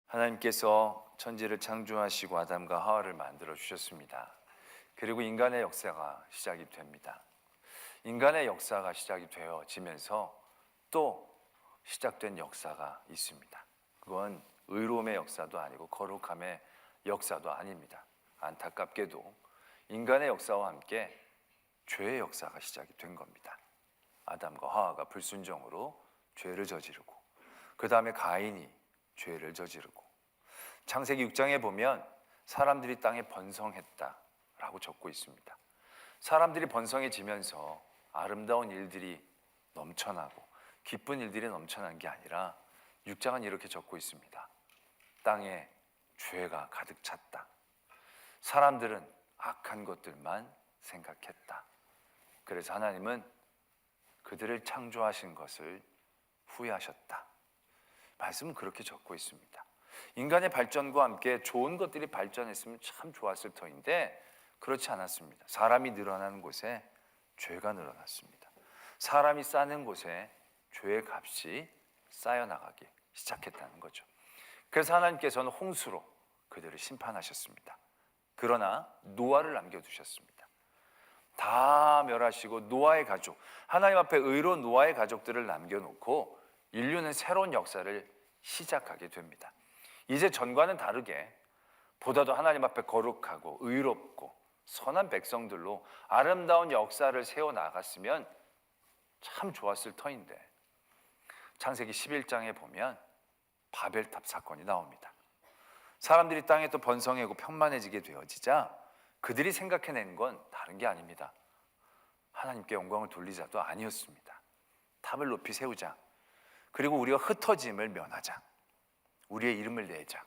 하나님께서 천지를 창조하시고 아담과 하와를 만들어 주셨습니다. 그리고 인간의 역사가 시작이 됩니다. 인간의 역사가 시작이 되어지면서 또 시작된 역사가 있습니다. 그건 의로움의 역사도 아니고 거룩함의 역사도 아닙니다. 안타깝게도 인간의 역사와 함께 죄의 역사가 시작이 된 겁니다. 아담과 하와가 불순종으로 죄를 저지르고 그 다음에 가인이 죄를 저지르고 창세기 6장에 보면 사람들이 땅에 번성했다라고 적고 있습니다. 사람들이 번성해지면서 아름다운 일들이 넘쳐나고 기쁜 일들이 넘쳐난 게 아니라 6장은 이렇게 적고 있습니다. 땅에 죄가 가득 찼다. 사람들은 악한 것들만 생각했다. 그래서 하나님은 그들을 창조하신 것을 후회하셨다. 말씀은 그렇게 적고 있습니다. 인간의 발전과 함께 좋은 것들이 발전했으면 참 좋았을 터인데 그렇지 않았습니다. 사람이 늘어나는 곳에 죄가 늘어났습니다. 사람이 쌓는 곳에 죄의 값이 쌓여나가기 시작했다는 거죠. 그래서 하나님께서는 홍수로 그들을 심판하셨습니다. 그러나 노아를 남겨두셨습니다. 다 멸하시고 노아의 가족, 하나님 앞에 의로운 노아의 가족들을 남겨놓고 인류는 새로운 역사를 시작하게 됩니다. 이제 전과는 다르게 보다도 하나님 앞에 거룩하고 의롭고 선한 백성들로 아름다운 역사를 세워나갔으면 참 좋았을 터인데 창세기 11장에 보면 바벨탑 사건이 나옵니다. 사람들이 땅에 또 번성하고 평만해지게 되어지자 그들이 생각해낸 건 다른 게 아닙니다. 하나님께 영광을 돌리자도 아니었습니다. 탑을 높이 세우자. 그리고 우리가 흩어짐을 면하자. 우리의 이름을 내자.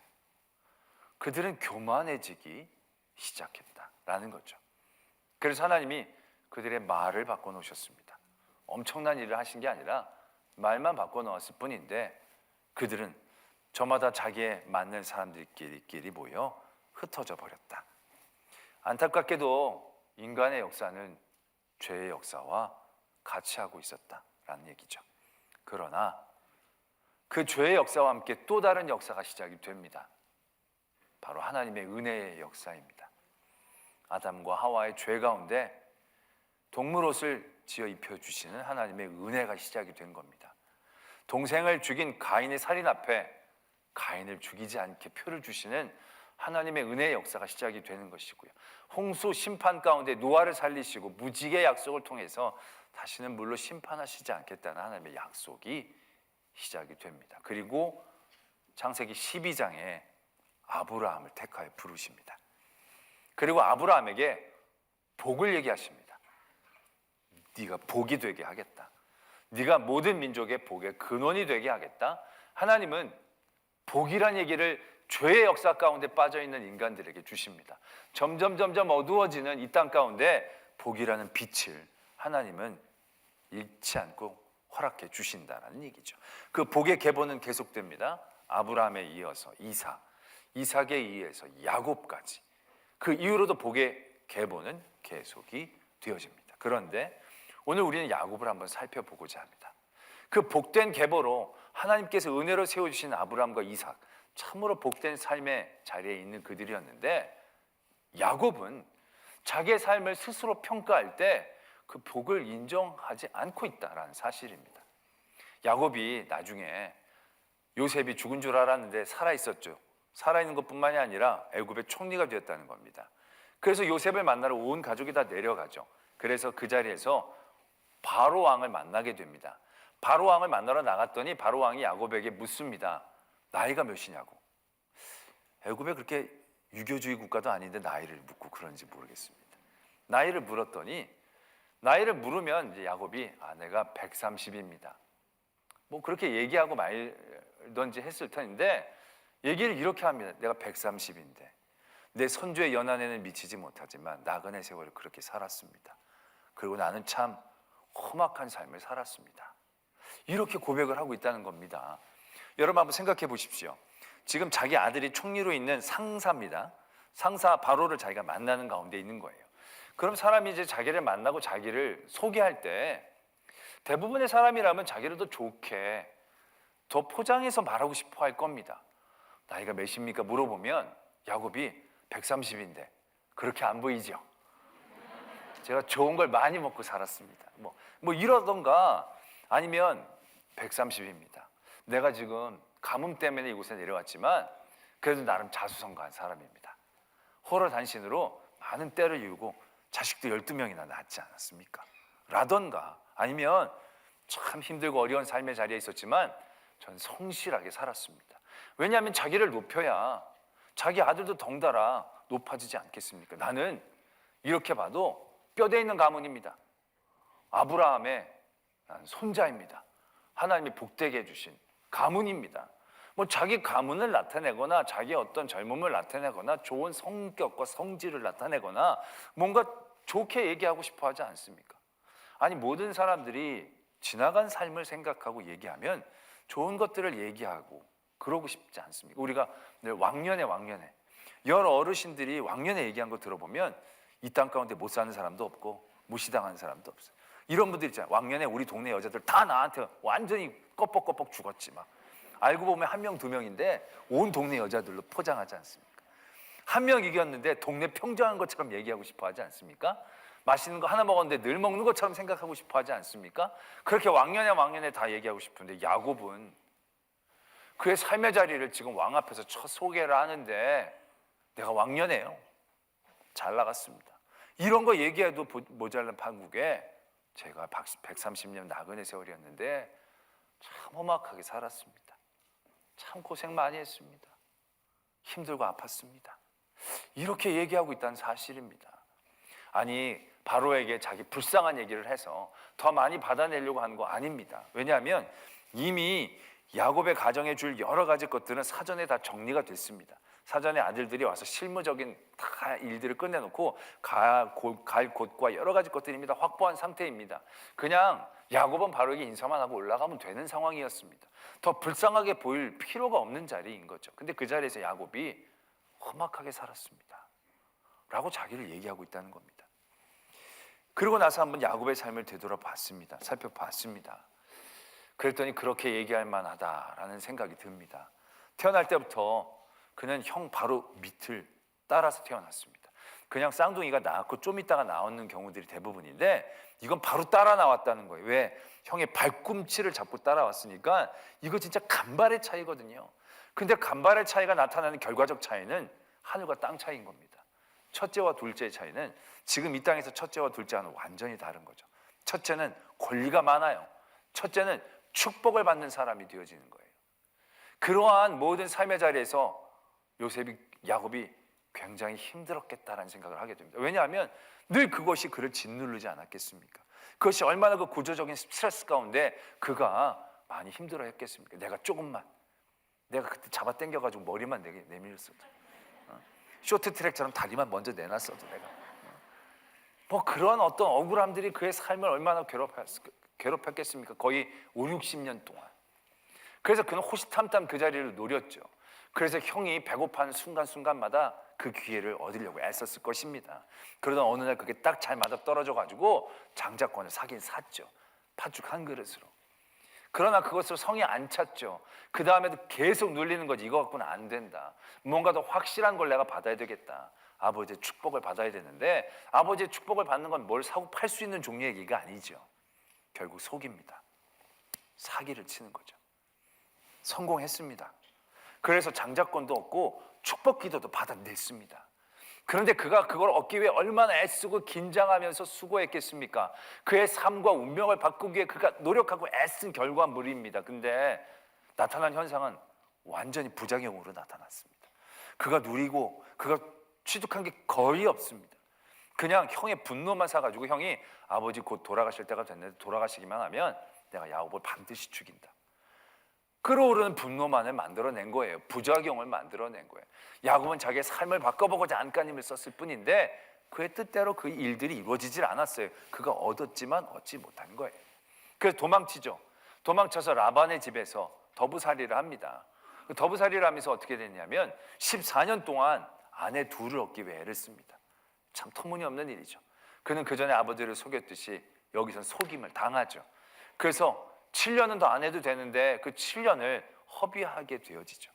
그들은 교만해지기 시작했다라는 거죠. 그래서 하나님이 그들의 말을 바꿔놓으셨습니다. 엄청난 일을 하신 게 아니라 말만 바꿔놓았을 뿐인데 그들은 저마다 자기에 맞는 사람들끼리 모여 흩어져 버렸다. 안타깝게도 인간의 역사는 죄의 역사와 같이 하고 있었다라는 얘기죠. 그러나 그 죄의 역사와 함께 또 다른 역사가 시작이 됩니다. 바로 하나님의 은혜의 역사입니다. 아담과 하와의 죄 가운데 동물 옷을 지어 입혀주시는 하나님의 은혜가 시작이 된 겁니다. 동생을 죽인 가인의 살인 앞에 가인을 죽이지 않게 표를 주시는 하나님의 은혜의 역사가 시작이 되는 것이고요. 홍수 심판 가운데 노아를 살리시고 무지개의 약속을 통해서 다시는 물로 심판하시지 않겠다는 하나님의 약속이 시작이 됩니다. 그리고 창세기 12장에 아브라함을 택하여 부르십니다. 그리고 아브라함에게 복을 얘기하십니다. 네가 복이 되게 하겠다. 네가 모든 민족의 복의 근원이 되게 하겠다. 하나님은 복이란 얘기를 죄의 역사 가운데 빠져있는 인간들에게 주십니다. 점점 어두워지는 이 땅 가운데 복이라는 빛을 하나님은 잃지 않고 허락해 주신다는 얘기죠. 그 복의 계보는 계속됩니다. 아브라함에 이어서 이삭에 의해서 야곱까지 그 이후로도 복의 계보는 계속이 되어집니다. 그런데 오늘 우리는 야곱을 한번 살펴보고자 합니다. 그 복된 계보로 하나님께서 은혜로 세워주신 아브라함과 이삭, 참으로 복된 삶의 자리에 있는 그들이었는데 야곱은 자기의 삶을 스스로 평가할 때 그 복을 인정하지 않고 있다는 사실입니다. 야곱이 나중에 요셉이 죽은 줄 알았는데 살아있었죠. 살아있는 것뿐만이 아니라 애굽의 총리가 되었다는 겁니다. 그래서 요셉을 만나러 온 가족이 다 내려가죠. 그래서 그 자리에서 바로 왕을 만나게 됩니다. 바로 왕을 만나러 나갔더니 바로 왕이 야곱에게 묻습니다. 나이가 몇이냐고. 애굽에 그렇게 유교주의 국가도 아닌데 나이를 묻고 그런지 모르겠습니다. 나이를 물었더니 나이를 물으면 이제 야곱이 내가 130입니다. 뭐 그렇게 얘기하고 말던지 했을 텐데 얘기를 이렇게 합니다. 내가 130인데 내 선조의 연한에는 미치지 못하지만 나그네 세월을 그렇게 살았습니다. 그리고 나는 참 험악한 삶을 살았습니다. 이렇게 고백을 하고 있다는 겁니다. 여러분 한번 생각해 보십시오. 지금 자기 아들이 총리로 있는 상사입니다. 상사 바로를 자기가 만나는 가운데 있는 거예요. 그럼 사람이 이제 자기를 만나고 자기를 소개할 때 대부분의 사람이라면 자기를 더 좋게 더 포장해서 말하고 싶어 할 겁니다. 나이가 몇입니까? 물어보면 야곱이 130인데 그렇게 안 보이죠? 제가 좋은 걸 많이 먹고 살았습니다. 뭐 이러던가 아니면 130입니다. 내가 지금 가뭄 때문에 이곳에 내려왔지만 그래도 나름 자수성가한 사람입니다. 호러 단신으로 많은 때를 이루고 자식도 12명이나 낳지 않았습니까? 라던가 아니면 참 힘들고 어려운 삶의 자리에 있었지만 전 성실하게 살았습니다. 왜냐하면 자기를 높여야 자기 아들도 덩달아 높아지지 않겠습니까? 나는 이렇게 봐도 뼈대 있는 가문입니다. 아브라함의 손자입니다. 하나님이 복되게 해주신 가문입니다. 뭐 자기 가문을 나타내거나 자기 어떤 젊음을 나타내거나 좋은 성격과 성질을 나타내거나 뭔가 좋게 얘기하고 싶어 하지 않습니까? 아니 모든 사람들이 지나간 삶을 생각하고 얘기하면 좋은 것들을 얘기하고 그러고 싶지 않습니까? 우리가 늘 왕년에 여러 어르신들이 왕년에 얘기한 거 들어보면 이 땅 가운데 못 사는 사람도 없고 무시당하는 사람도 없어요. 이런 분들 있잖아요. 왕년에 우리 동네 여자들 다 나한테 완전히 껍벅껍벅 죽었지 막. 알고 보면 한 명, 두 명인데 온 동네 여자들로 포장하지 않습니까? 한 명 이겼는데 동네 평정한 것처럼 얘기하고 싶어 하지 않습니까? 맛있는 거 하나 먹었는데 늘 먹는 것처럼 생각하고 싶어 하지 않습니까? 그렇게 왕년에 다 얘기하고 싶은데 야곱은 그의 삶의 자리를 지금 왕 앞에서 첫 소개를 하는데 내가 왕년에요. 잘 나갔습니다. 이런 거 얘기해도 모자란 판국에 제가 130년 나그네 세월이었는데 참 험악하게 살았습니다. 참 고생 많이 했습니다. 힘들고 아팠습니다. 이렇게 얘기하고 있다는 사실입니다. 아니 바로에게 자기 불쌍한 얘기를 해서 더 많이 받아내려고 하는 거 아닙니다. 왜냐하면 이미 야곱의 가정에 줄 여러 가지 것들은 사전에 다 정리가 됐습니다. 사전에 아들들이 와서 실무적인 다 일들을 끝내놓고 갈 곳과 여러 가지 것들이 다 확보한 상태입니다. 그냥 야곱은 바로에게 인사만 하고 올라가면 되는 상황이었습니다. 더 불쌍하게 보일 필요가 없는 자리인 거죠. 근데 그 자리에서 야곱이 험악하게 살았습니다 라고 자기를 얘기하고 있다는 겁니다. 그러고 나서 한번 야곱의 삶을 되돌아봤습니다. 살펴봤습니다. 그랬더니 그렇게 얘기할 만하다라는 생각이 듭니다. 태어날 때부터 그는 형 바로 밑을 따라서 태어났습니다. 그냥 쌍둥이가 낳았고 좀 있다가 나오는 경우들이 대부분인데 이건 바로 따라 나왔다는 거예요. 왜? 형의 발꿈치를 잡고 따라왔으니까 이거 진짜 간발의 차이거든요. 근데 간발의 차이가 나타나는 결과적 차이는 하늘과 땅 차이인 겁니다. 첫째와 둘째의 차이는 지금 이 땅에서 첫째와 둘째와는 완전히 다른 거죠. 첫째는 권리가 많아요. 첫째는 축복을 받는 사람이 되어지는 거예요. 그러한 모든 삶의 자리에서 야곱이 굉장히 힘들었겠다라는 생각을 하게 됩니다. 왜냐하면 늘 그것이 그를 짓누르지 않았겠습니까? 그것이 얼마나 그 구조적인 스트레스 가운데 그가 많이 힘들어했겠습니까? 내가 조금만 내가 그때 잡아 당겨가지고 머리만 내밀었어도 쇼트트랙처럼 다리만 먼저 내놨어도 내가 뭐 그런 어떤 억울함들이 그의 삶을 얼마나 괴롭혔겠습니까? 거의 5, 60년 동안. 그래서 그는 호시탐탐 그 자리를 노렸죠. 그래서 형이 배고파하는 순간순간마다 그 기회를 얻으려고 애썼을 것입니다. 그러던 어느 날 그게 딱 잘 맞아 떨어져가지고 장자권을 사긴 샀죠. 팥죽 한 그릇으로. 그러나 그것으로 성이 안 찼죠. 그 다음에도 계속 눌리는 거지. 이거 갖고는 안 된다. 뭔가 더 확실한 걸 내가 받아야 되겠다. 아버지의 축복을 받아야 되는데 아버지의 축복을 받는 건 뭘 사고 팔 수 있는 종류의 얘기가 아니죠. 결국 속입니다. 사기를 치는 거죠. 성공했습니다. 그래서 장자권도 얻고 축복 기도도 받아냈습니다. 그런데 그가 그걸 얻기 위해 얼마나 애쓰고 긴장하면서 수고했겠습니까? 그의 삶과 운명을 바꾸기 위해 그가 노력하고 애쓴 결과물입니다. 근데 나타난 현상은 완전히 부작용으로 나타났습니다. 그가 누리고 그가 취득한 게 거의 없습니다. 그냥 형의 분노만 사가지고 형이 아버지 곧 돌아가실 때가 됐는데 돌아가시기만 하면 내가 야곱을 반드시 죽인다. 끓어오르는 분노만을 만들어낸 거예요. 부작용을 만들어낸 거예요. 야곱은 자기의 삶을 바꿔보고자 안간힘을 썼을 뿐인데 그의 뜻대로 그 일들이 이루어지질 않았어요. 그가 얻었지만 얻지 못한 거예요. 그래서 도망치죠. 도망쳐서 라반의 집에서 더부살이를 합니다. 그 더부살이를 하면서 어떻게 됐냐면 14년 동안 아내 둘을 얻기 위해 애를 씁니다. 참 터무니없는 일이죠. 그는 그 전에 아버지를 속였듯이 여기선 속임을 당하죠. 그래서 7년은 더 안 해도 되는데 그 7년을 허비하게 되어지죠.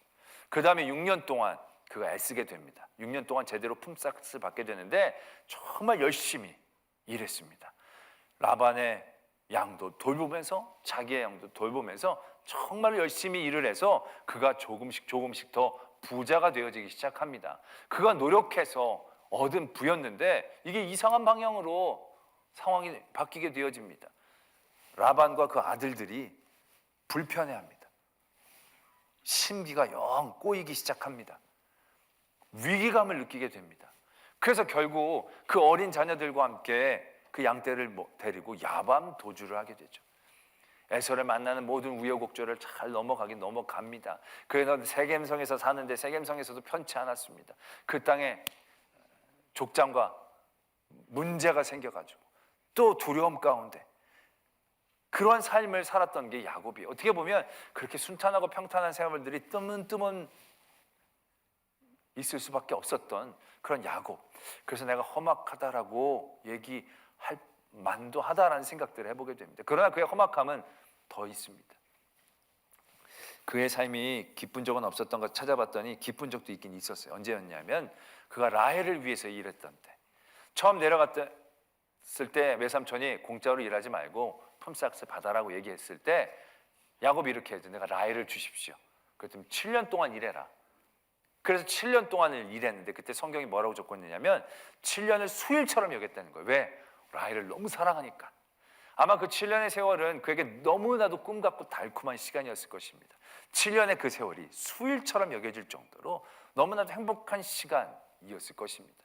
그 다음에 6년 동안 그가 애쓰게 됩니다. 6년 동안 제대로 품삯을 받게 되는데 정말 열심히 일했습니다. 라반의 양도 돌보면서 자기의 양도 돌보면서 정말 열심히 일을 해서 그가 조금씩 더 부자가 되어지기 시작합니다. 그가 노력해서 얻은 부였는데 이게 이상한 방향으로 상황이 바뀌게 되어집니다. 라반과 그 아들들이 불편해합니다. 심기가 영 꼬이기 시작합니다. 위기감을 느끼게 됩니다. 그래서 결국 그 어린 자녀들과 함께 그 양떼를 데리고 야밤 도주를 하게 되죠. 에서를 만나는 모든 우여곡절을 잘 넘어갑니다. 그래서 세겜성에서 사는데 세겜성에서도 편치 않았습니다. 그 땅에 족장과 문제가 생겨가지고 또 두려움 가운데 그러한 삶을 살았던 게 야곱이에요. 어떻게 보면 그렇게 순탄하고 평탄한 생활들이 뜨문뜨문 있을 수밖에 없었던 그런 야곱. 그래서 내가 험악하다라고 얘기할 만도 하다라는 생각들을 해보게 됩니다. 그러나 그의 험악함은 더 있습니다. 그의 삶이 기쁜 적은 없었던 것 찾아봤더니 기쁜 적도 있긴 있었어요. 언제였냐면 그가 라헬을 위해서 일했던 때. 처음 내려갔을 때 외삼촌이 공짜로 일하지 말고 품삯을 받아라고 얘기했을 때 야곱이 이렇게 해서 내가 라헬을 주십시오. 그랬더니 7년 동안 일해라. 그래서 7년 동안을 일했는데 그때 성경이 뭐라고 적었느냐면 7년을 수일처럼 여겼다는 거예요. 왜? 라헬을 너무 사랑하니까. 아마 그 7년의 세월은 그에게 너무나도 꿈 같고 달콤한 시간이었을 것입니다. 7년의 그 세월이 수일처럼 여겨질 정도로 너무나도 행복한 시간이었을 것입니다.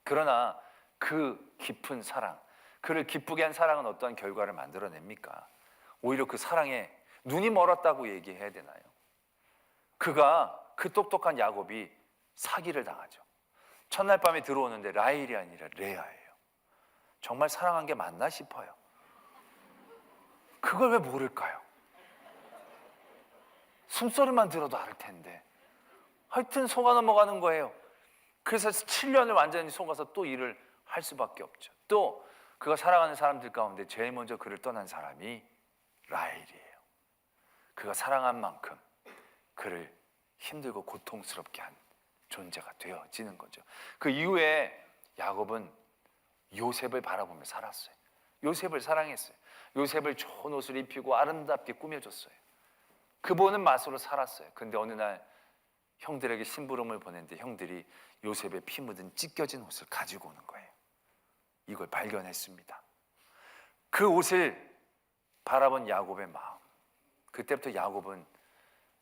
그러나 그 깊은 사랑, 그를 기쁘게 한 사랑은 어떠한 결과를 만들어냅니까? 오히려 그 사랑에 눈이 멀었다고 얘기해야 되나요? 그 똑똑한 야곱이 사기를 당하죠. 첫날 밤에 들어오는데 라헬이 아니라 레아예요. 정말 사랑한 게 맞나 싶어요. 그걸 왜 모를까요? 숨소리만 들어도 알 텐데. 하여튼 속아 넘어가는 거예요. 그래서 7년을 완전히 속아서 또 일을 할 수밖에 없죠. 또 그가 사랑하는 사람들 가운데 제일 먼저 그를 떠난 사람이 라헬이에요. 그가 사랑한 만큼 그를 힘들고 고통스럽게 한 존재가 되어지는 거죠. 그 이후에 야곱은 요셉을 바라보며 살았어요. 요셉을 사랑했어요. 요셉을 좋은 옷을 입히고 아름답게 꾸며줬어요. 그 보는 맛으로 살았어요. 근데 어느 날 형들에게 심부름을 보냈는데 형들이 요셉의 피 묻은 찢겨진 옷을 가지고 오는 거예요. 이걸 발견했습니다. 그 옷을 바라본 야곱의 마음, 그때부터 야곱은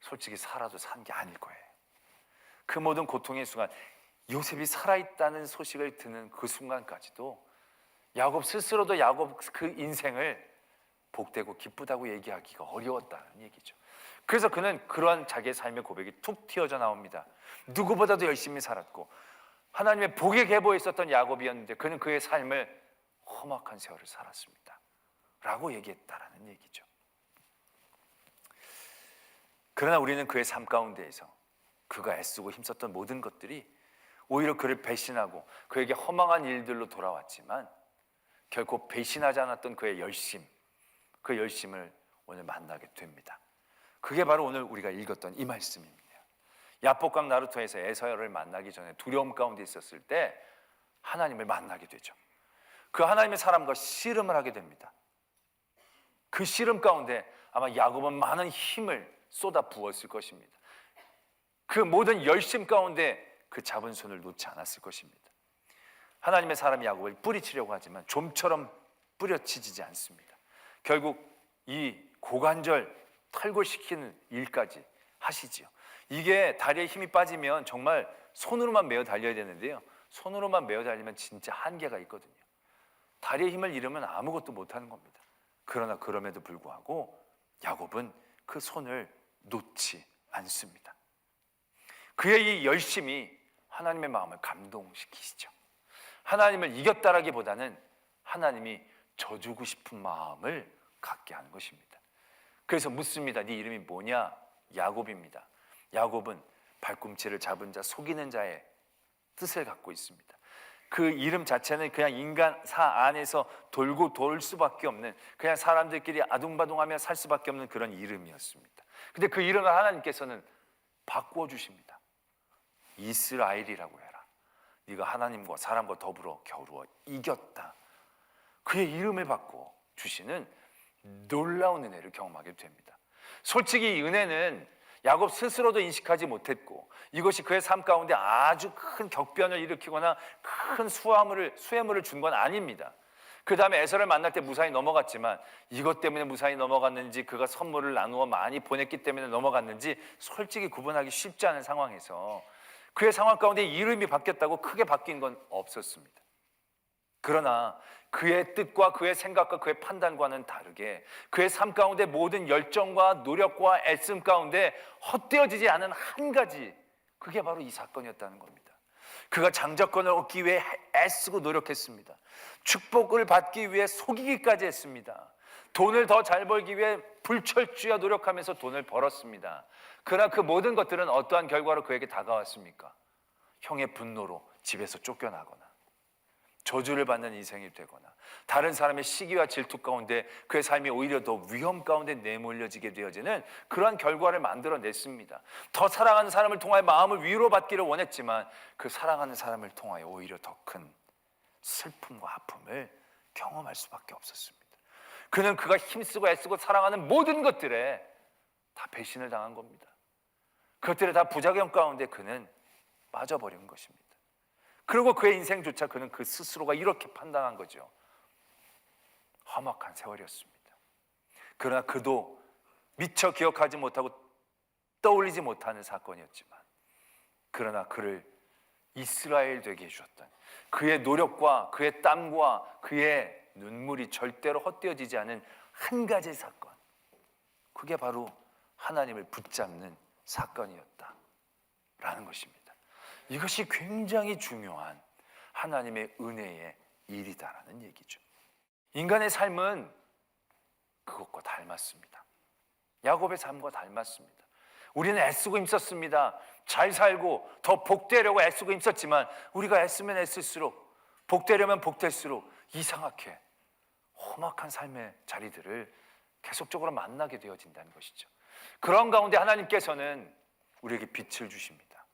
솔직히 살아도 산 게 아닐 거예요. 그 모든 고통의 순간, 요셉이 살아있다는 소식을 듣는 그 순간까지도 야곱 스스로도 야곱 그 인생을 복되고 기쁘다고 얘기하기가 어려웠다는 얘기죠. 그래서 그는 그러한 자기의 삶의 고백이 툭 튀어져 나옵니다. 누구보다도 열심히 살았고 하나님의 복의 계보에 있었던 야곱이었는데 그는 그의 삶을 험악한 세월을 살았습니다 라고 얘기했다라는 얘기죠. 그러나 우리는 그의 삶 가운데에서 그가 애쓰고 힘썼던 모든 것들이 오히려 그를 배신하고 그에게 허망한 일들로 돌아왔지만 결코 배신하지 않았던 그의 열심, 그 열심을 오늘 만나게 됩니다. 그게 바로 오늘 우리가 읽었던 이 말씀입니다. 야복강 나루토에서 에서를 만나기 전에 두려움 가운데 있었을 때 하나님을 만나게 되죠. 그 하나님의 사람과 씨름을 하게 됩니다. 그 씨름 가운데 아마 야곱은 많은 힘을 쏟아 부었을 것입니다. 그 모든 열심 가운데 그 잡은 손을 놓지 않았을 것입니다. 하나님의 사람이 야곱을 뿌리치려고 하지만 좀처럼 뿌려치지 않습니다. 결국 이 고관절 탈골시키는 일까지 하시지요. 이게 다리에 힘이 빠지면 정말 손으로만 메어 달려야 되는데요. 손으로만 메어 달리면 진짜 한계가 있거든요. 다리에 힘을 잃으면 아무것도 못하는 겁니다. 그러나 그럼에도 불구하고 야곱은 그 손을 놓지 않습니다. 그의 이 열심이 하나님의 마음을 감동시키시죠. 하나님을 이겼다라기보다는 하나님이 져주고 싶은 마음을 갖게 하는 것입니다. 그래서 묻습니다. 네 이름이 뭐냐? 야곱입니다. 야곱은 발꿈치를 잡은 자, 속이는 자의 뜻을 갖고 있습니다. 그 이름 자체는 그냥 인간사 안에서 돌고 돌 수밖에 없는, 그냥 사람들끼리 아둥바둥하며 살 수밖에 없는 그런 이름이었습니다. 근데 그 이름을 하나님께서는 바꾸어 주십니다. 이스라엘이라고 해라. 네가 하나님과 사람과 더불어 겨루어 이겼다. 그의 이름을 바꾸어 주시는 놀라운 은혜를 경험하게 됩니다. 솔직히 이 은혜는 야곱 스스로도 인식하지 못했고 이것이 그의 삶 가운데 아주 큰 격변을 일으키거나 큰 수혜물을 준 건 아닙니다. 그 다음에 에서를 만날 때 무사히 넘어갔지만 이것 때문에 무사히 넘어갔는지 그가 선물을 나누어 많이 보냈기 때문에 넘어갔는지 솔직히 구분하기 쉽지 않은 상황에서 그의 상황 가운데 이름이 바뀌었다고 크게 바뀐 건 없었습니다. 그러나 그의 뜻과 그의 생각과 그의 판단과는 다르게 그의 삶 가운데 모든 열정과 노력과 애씀 가운데 헛되어지지 않은 한 가지, 그게 바로 이 사건이었다는 겁니다. 그가 장자권을 얻기 위해 애쓰고 노력했습니다. 축복을 받기 위해 속이기까지 했습니다. 돈을 더 잘 벌기 위해 불철주야 노력하면서 돈을 벌었습니다. 그러나 그 모든 것들은 어떠한 결과로 그에게 다가왔습니까? 형의 분노로 집에서 쫓겨나거나 저주를 받는 인생이 되거나 다른 사람의 시기와 질투 가운데 그의 삶이 오히려 더 위험 가운데 내몰려지게 되어지는 그러한 결과를 만들어냈습니다. 더 사랑하는 사람을 통하여 마음을 위로받기를 원했지만 그 사랑하는 사람을 통하여 오히려 더 큰 슬픔과 아픔을 경험할 수밖에 없었습니다. 그는 그가 힘쓰고 애쓰고 사랑하는 모든 것들에 다 배신을 당한 겁니다. 그것들에 다 부작용 가운데 그는 빠져버린 것입니다. 그리고 그의 인생조차 그는 그 스스로가 이렇게 판단한 거죠. 험악한 세월이었습니다. 그러나 그도 미처 기억하지 못하고 떠올리지 못하는 사건이었지만 그러나 그를 이스라엘 되게 해주셨던 그의 노력과 그의 땀과 그의 눈물이 절대로 헛되어지지 않은 한 가지 사건, 그게 바로 하나님을 붙잡는 사건이었다라는 것입니다. 이것이 굉장히 중요한 하나님의 은혜의 일이다라는 얘기죠. 인간의 삶은 그것과 닮았습니다. 야곱의 삶과 닮았습니다. 우리는 애쓰고 힘썼습니다. 잘 살고 더 복되려고 애쓰고 힘썼지만 우리가 애쓰면 애쓸수록 복되려면 복될수록 이상하게 험악한 삶의 자리들을 계속적으로 만나게 되어진다는 것이죠. 그런 가운데 하나님께서는 우리에게 빛을 주십니다.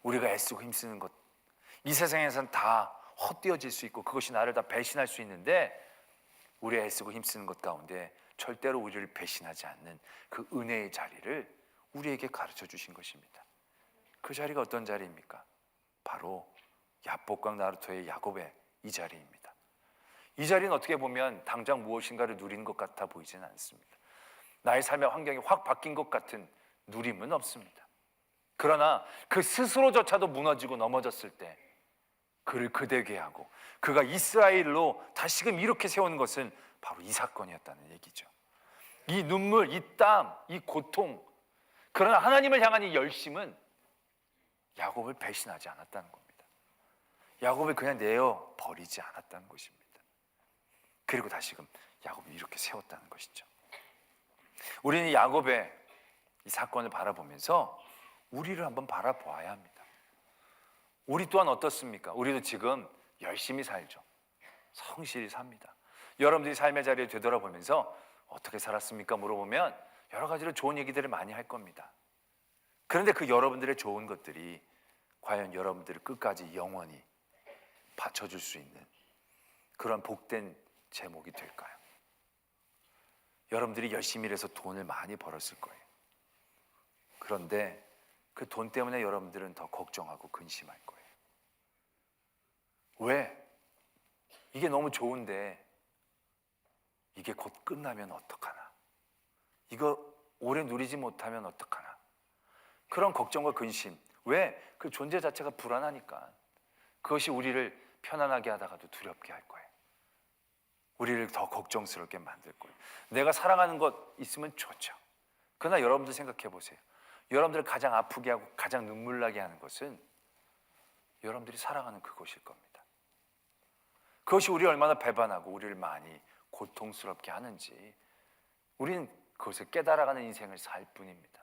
우리가 애쓰고 힘쓰는 것, 이 세상에서는 다 헛되어질 수 있고 그것이 나를 다 배신할 수 있는데 우리 애쓰고 힘쓰는 것 가운데 절대로 우리를 배신하지 않는 그 은혜의 자리를 우리에게 가르쳐 주신 것입니다. 그 자리가 어떤 자리입니까? 바로 야복강 나루토의 야곱의 이 자리입니다. 이 자리는 어떻게 보면 당장 무엇인가를 누린 것 같아 보이지는 않습니다. 나의 삶의 환경이 확 바뀐 것 같은 누림은 없습니다. 그러나 그 스스로조차도 무너지고 넘어졌을 때 그를 그대게 하고 그가 이스라엘로 다시금 이렇게 세우는 것은 바로 이 사건이었다는 얘기죠. 이 눈물, 이 땀, 이 고통, 그러나 하나님을 향한 이 열심은 야곱을 배신하지 않았다는 겁니다. 야곱을 그냥 내어 버리지 않았다는 것입니다. 그리고 다시금 야곱을 이렇게 세웠다는 것이죠. 우리는 야곱의 이 사건을 바라보면서 우리를 한번 바라보아야 합니다. 우리 또한 어떻습니까? 우리도 지금 열심히 살죠. 성실히 삽니다. 여러분들이 삶의 자리에 되돌아보면서 어떻게 살았습니까? 물어보면 여러 가지로 좋은 얘기들을 많이 할 겁니다. 그런데 그 여러분들의 좋은 것들이 과연 여러분들을 끝까지 영원히 받쳐줄 수 있는 그런 복된 제목이 될까요? 여러분들이 열심히 일해서 돈을 많이 벌었을 거예요. 그런데 그 돈 때문에 여러분들은 더 걱정하고 근심할 거예요. 왜? 이게 너무 좋은데 이게 곧 끝나면 어떡하나? 이거 오래 누리지 못하면 어떡하나? 그런 걱정과 근심. 왜? 그 존재 자체가 불안하니까. 그것이 우리를 편안하게 하다가도 두렵게 할 거예요. 우리를 더 걱정스럽게 만들 거예요. 내가 사랑하는 것 있으면 좋죠. 그러나 여러분들 생각해 보세요. 여러분들을 가장 아프게 하고 가장 눈물 나게 하는 것은 여러분들이 사랑하는 그것일 겁니다. 그것이 우리를 얼마나 배반하고 우리를 많이 고통스럽게 하는지 우리는 그것을 깨달아가는 인생을 살 뿐입니다.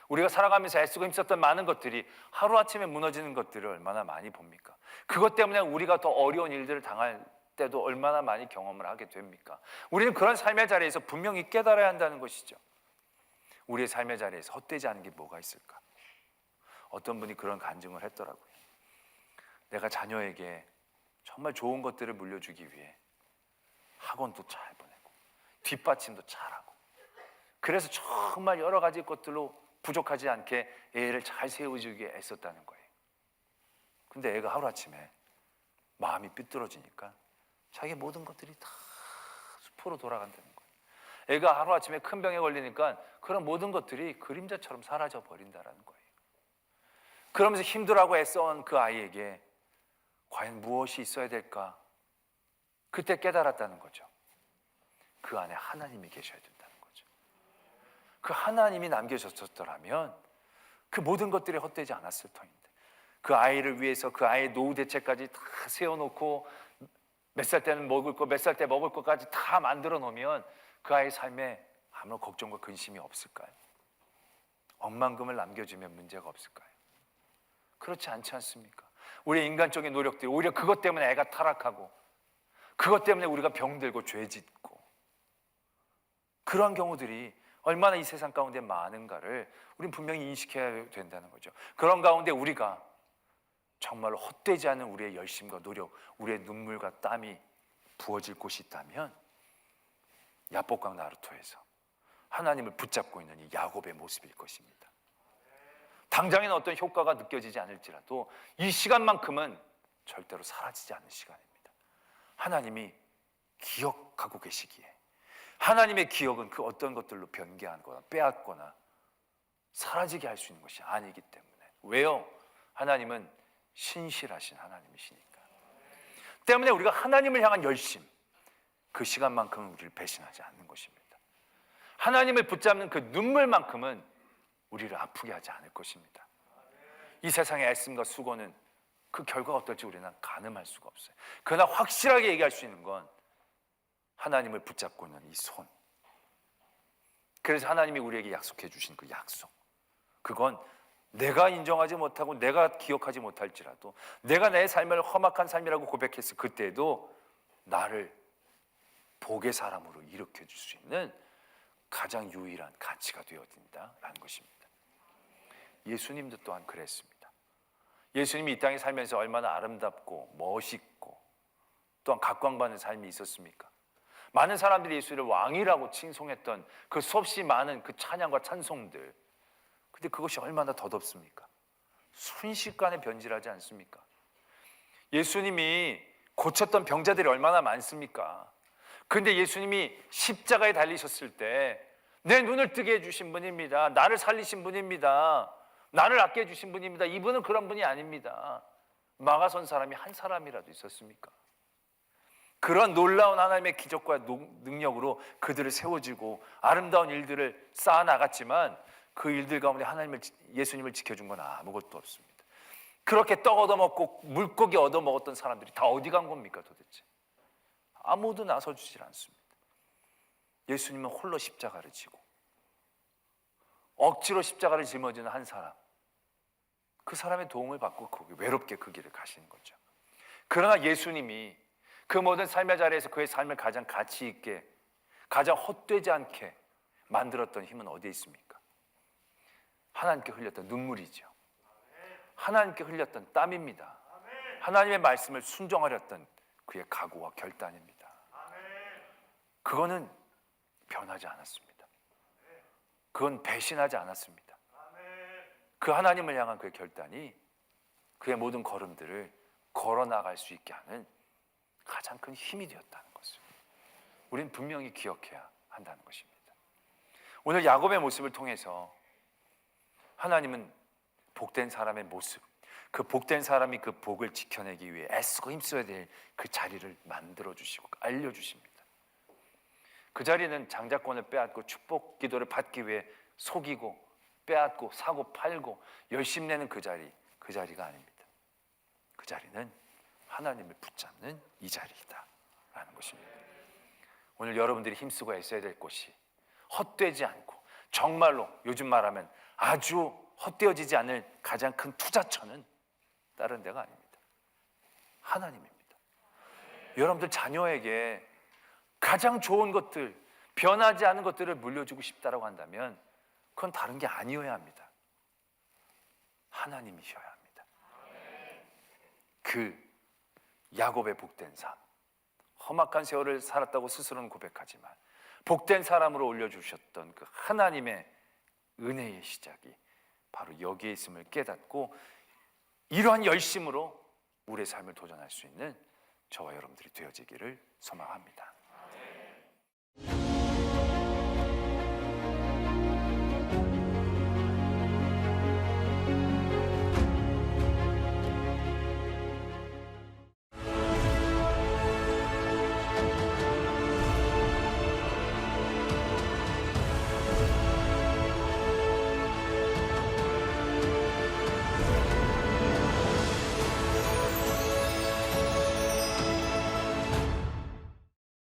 우리가 살아가면서 애쓰고 힘썼던 많은 것들이 하루아침에 무너지는 것들을 얼마나 많이 봅니까? 그것 때문에 우리가 더 어려운 일들을 당할 때도 얼마나 많이 경험을 하게 됩니까? 우리는 그런 삶의 자리에서 분명히 깨달아야 한다는 것이죠. 우리의 삶의 자리에서 헛되지 않은 게 뭐가 있을까? 어떤 분이 그런 간증을 했더라고요. 내가 자녀에게 정말 좋은 것들을 물려주기 위해 학원도 잘 보내고 뒷받침도 잘하고, 그래서 정말 여러 가지 것들로 부족하지 않게 애를 잘 세워주기 위해 애썼다는 거예요. 근데 애가 하루아침에 마음이 삐뚤어지니까 자기 모든 것들이 다 수포로 돌아간다는 거예요. 애가 하루아침에 큰 병에 걸리니까 그런 모든 것들이 그림자처럼 사라져 버린다는 거예요. 그러면서 힘들어하고 애써온 그 아이에게 과연 무엇이 있어야 될까? 그때 깨달았다는 거죠. 그 안에 하나님이 계셔야 된다는 거죠. 그 하나님이 남겨졌었더라면 그 모든 것들이 헛되지 않았을 터인데, 그 아이를 위해서 그 아이의 노후 대책까지 다 세워놓고 몇 살 때는 먹을 거, 몇 살 때 먹을 것까지 다 만들어 놓으면 그 아이의 삶에 아무런 걱정과 근심이 없을까요? 억만금을 남겨주면 문제가 없을까요? 그렇지 않지 않습니까? 우리의 인간적인 노력들이 오히려 그것 때문에 애가 타락하고, 그것 때문에 우리가 병들고 죄짓고, 그러한 경우들이 얼마나 이 세상 가운데 많은가를 우리는 분명히 인식해야 된다는 거죠. 그런 가운데 우리가 정말로 헛되지 않은 우리의 열심과 노력, 우리의 눈물과 땀이 부어질 곳이 있다면 야복강 나루토에서 하나님을 붙잡고 있는 이 야곱의 모습일 것입니다. 당장에는 어떤 효과가 느껴지지 않을지라도 이 시간만큼은 절대로 사라지지 않는 시간입니다. 하나님이 기억하고 계시기에, 하나님의 기억은 그 어떤 것들로 변개하거나 빼앗거나 사라지게 할 수 있는 것이 아니기 때문에. 왜요? 하나님은 신실하신 하나님이시니까. 때문에 우리가 하나님을 향한 열심, 그 시간만큼은 우리를 배신하지 않는 것입니다. 하나님을 붙잡는 그 눈물만큼은 우리를 아프게 하지 않을 것입니다. 이 세상의 애씀과 수고는 그 결과가 어떨지 우리는 가늠할 수가 없어요. 그러나 확실하게 얘기할 수 있는 건 하나님을 붙잡고 있는 이 손. 그래서 하나님이 우리에게 약속해 주신 그 약속, 그건 내가 인정하지 못하고 내가 기억하지 못할지라도, 내가 내 삶을 험악한 삶이라고 고백했을 그때에도 나를 복의 사람으로 일으켜 줄 수 있는 가장 유일한 가치가 되어진다라는 것입니다. 예수님도 또한 그랬습니다. 예수님이 이 땅에 살면서 얼마나 아름답고 멋있고 또한 각광받는 삶이 있었습니까? 많은 사람들이 예수를 왕이라고 칭송했던 그 수없이 많은 그 찬양과 찬송들, 근데 그것이 얼마나 더덥습니까? 순식간에 변질하지 않습니까? 예수님이 고쳤던 병자들이 얼마나 많습니까? 근데 예수님이 십자가에 달리셨을 때 내 눈을 뜨게 해주신 분입니다. 나를 살리신 분입니다. 나를 아껴 주신 분입니다. 이분은 그런 분이 아닙니다. 막아선 사람이 한 사람이라도 있었습니까? 그런 놀라운 하나님의 기적과 능력으로 그들을 세워주고 아름다운 일들을 쌓아나갔지만 그 일들 가운데 예수님을 지켜준 건 아무것도 없습니다. 그렇게 떡 얻어먹고 물고기 얻어먹었던 사람들이 다 어디 간 겁니까 도대체? 아무도 나서주질 않습니다. 예수님은 홀로 십자가를 지고 억지로 십자가를 짊어지는 한 사람, 그 사람의 도움을 받고 외롭게 그 길을 가시는 거죠. 그러나 예수님이 그 모든 삶의 자리에서 그의 삶을 가장 가치 있게, 가장 헛되지 않게 만들었던 힘은 어디에 있습니까? 하나님께 흘렸던 눈물이죠. 하나님께 흘렸던 땀입니다. 하나님의 말씀을 순종하렸던 그의 각오와 결단입니다. 그거는 변하지 않았습니다. 그건 배신하지 않았습니다. 그 하나님을 향한 그의 결단이 그의 모든 걸음들을 걸어나갈 수 있게 하는 가장 큰 힘이 되었다는 것을 우리는 분명히 기억해야 한다는 것입니다. 오늘 야곱의 모습을 통해서 하나님은 복된 사람의 모습, 그 복된 사람이 그 복을 지켜내기 위해 애쓰고 힘써야 될 그 자리를 만들어주시고 알려주십니다. 그 자리는 장자권을 빼앗고 축복 기도를 받기 위해 속이고 빼앗고 사고 팔고 열심 내는 그 자리가 아닙니다. 그 자리는 하나님을 붙잡는 이 자리이다라는 것입니다. 오늘 여러분들이 힘쓰고 애써야 될 것이 헛되지 않고 정말로 요즘 말하면 아주 헛되어지지 않을 가장 큰 투자처는 다른 데가 아닙니다. 하나님입니다. 여러분들 자녀에게 가장 좋은 것들, 변하지 않은 것들을 물려주고 싶다라고 한다면 그건 다른 게 아니어야 합니다. 하나님이셔야 합니다. 그 야곱의 복된 삶, 험악한 세월을 살았다고 스스로는 고백하지만 복된 사람으로 올려주셨던 그 하나님의 은혜의 시작이 바로 여기에 있음을 깨닫고 이러한 열심으로 우리의 삶을 도전할 수 있는 저와 여러분들이 되어지기를 소망합니다.